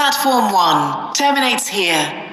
Platform 1 terminates here.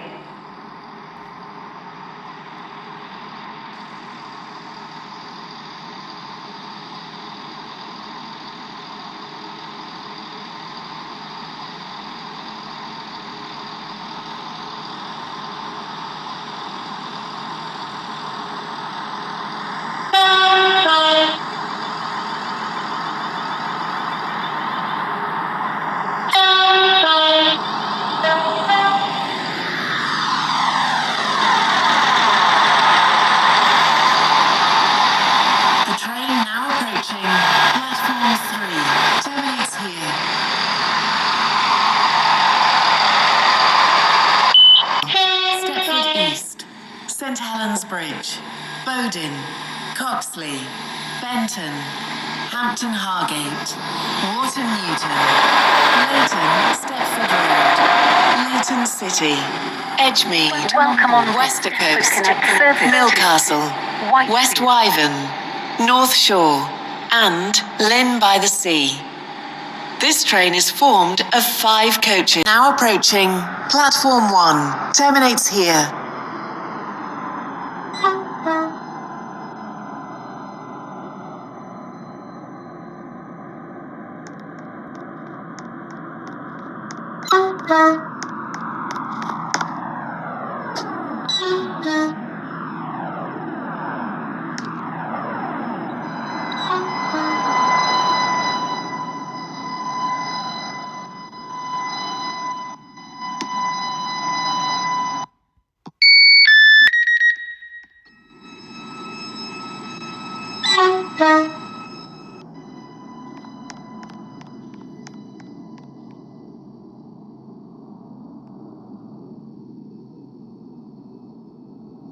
Coxley, Benton, Hampton Hargate, Wharton Newton, Leighton, Stepford Road, Leighton City, Edgemead, Wester Coast, Millcastle, West Wyvern, North Shore, and Lynn by the Sea. This train is formed of 5 coaches. Now approaching Platform 1, terminates here.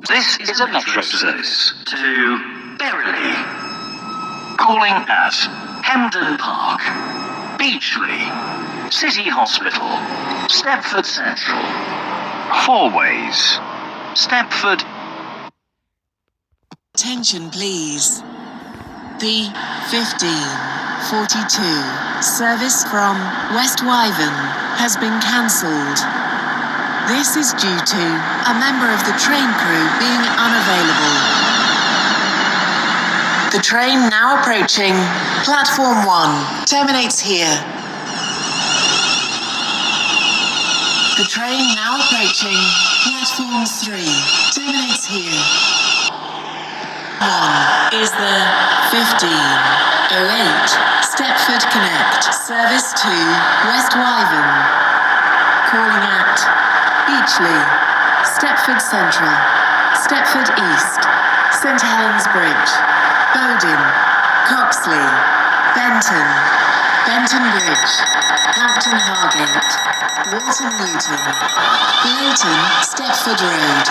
This is a metro service to Berrily, calling at Hemden Park, Beachley, City Hospital, Stepford Central, Fourways, Stepford. Attention please. The 1542 service from West Wyvern has been cancelled. This is due to a member of the train crew being unavailable. The train now approaching Platform 1 terminates here. The train now approaching Platform 3 terminates here. 1 is the 1508 Stepford Connect service to West Wyvern, calling at Beachley, Stepford Central, Stepford East, St Helens Bridge, Bowden, Coxley, Benton, Benton Bridge, Hampton Hargate, Wharton Newton, Leighton, Stepford Road,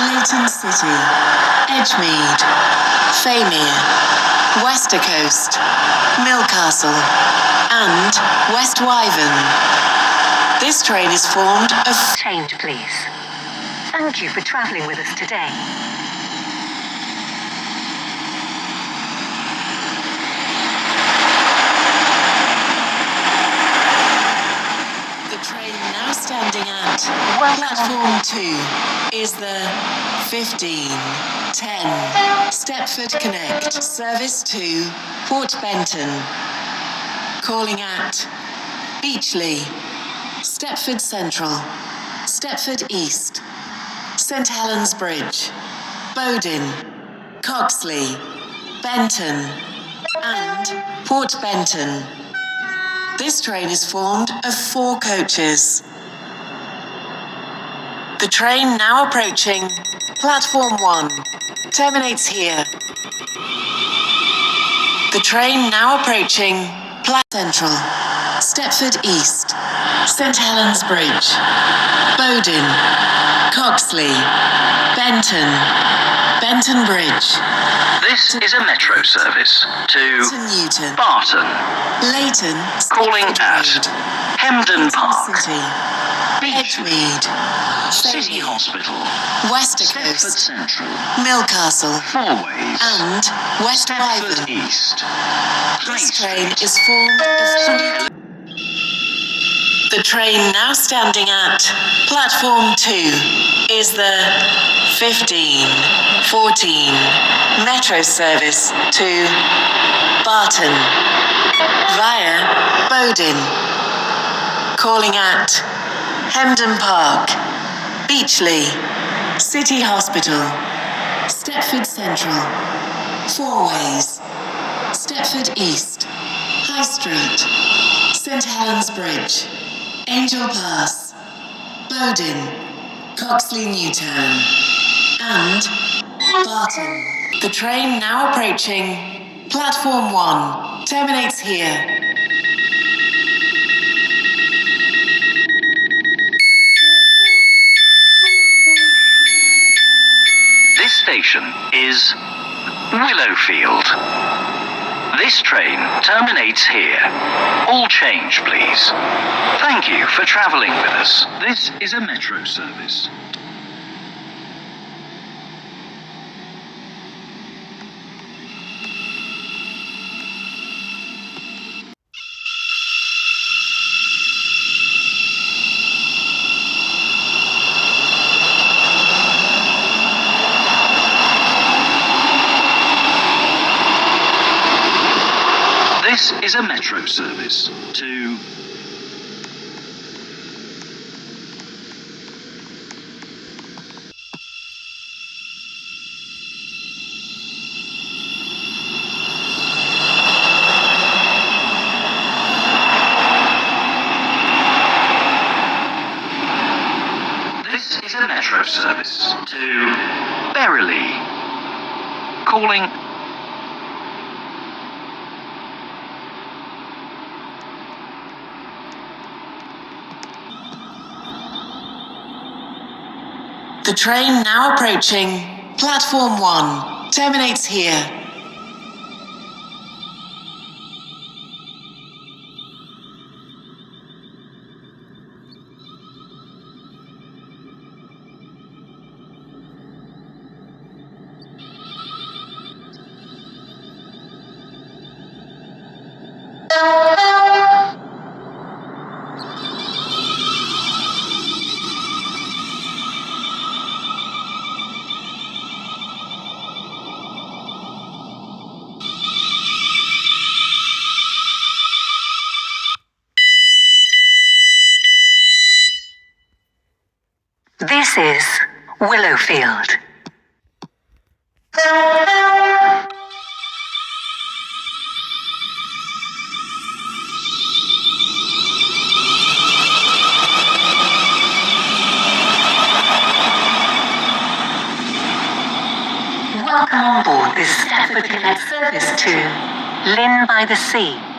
Leighton City, Edgemead, Faymere, Wester Coast, Millcastle, and West Wyvern. This train is formed of... Change, please. Thank you for travelling with us today. The train now standing at Platform 2 is the 1510 Stepford Connect service to Port Benton, calling at Beachley, Stepford Central, Stepford East, St Helens Bridge, Bowden, Coxley, Benton, and Port Benton. This train is formed of 4 coaches. The train now approaching Platform 1 terminates here. The train now approaching Central, Stepford East, St Helens Bridge, Bowden, Coxley, Benton, Benton Bridge. This is a metro service to Newton, Barton, Leighton, calling at Hemden Park, City, Edgemead, City Hospital, Wester Stepford Coast, Central, Millcastle, Fourways, and West Stepford Wyvern. East. This train is formed of... The train now standing at platform 2 is the 1514 metro service to Barton via Bowden, calling at Hemden Park, Beachley, City Hospital, Stepford Central, Fourways, Stepford East, High Street, St Helens Bridge, Angel Pass, Bowden, Coxley Newtown, and Barton. The train now approaching platform 1 terminates here. This station is Willowfield. This train terminates here. All change, please. Thank you for travelling with us. This is a metro service. This is a metro service to... This is a metro service to Berrily. Calling... The train now approaching platform 1 terminates here. This is Willowfield. Welcome on board this Stepford Connect service to Lynn by the Sea.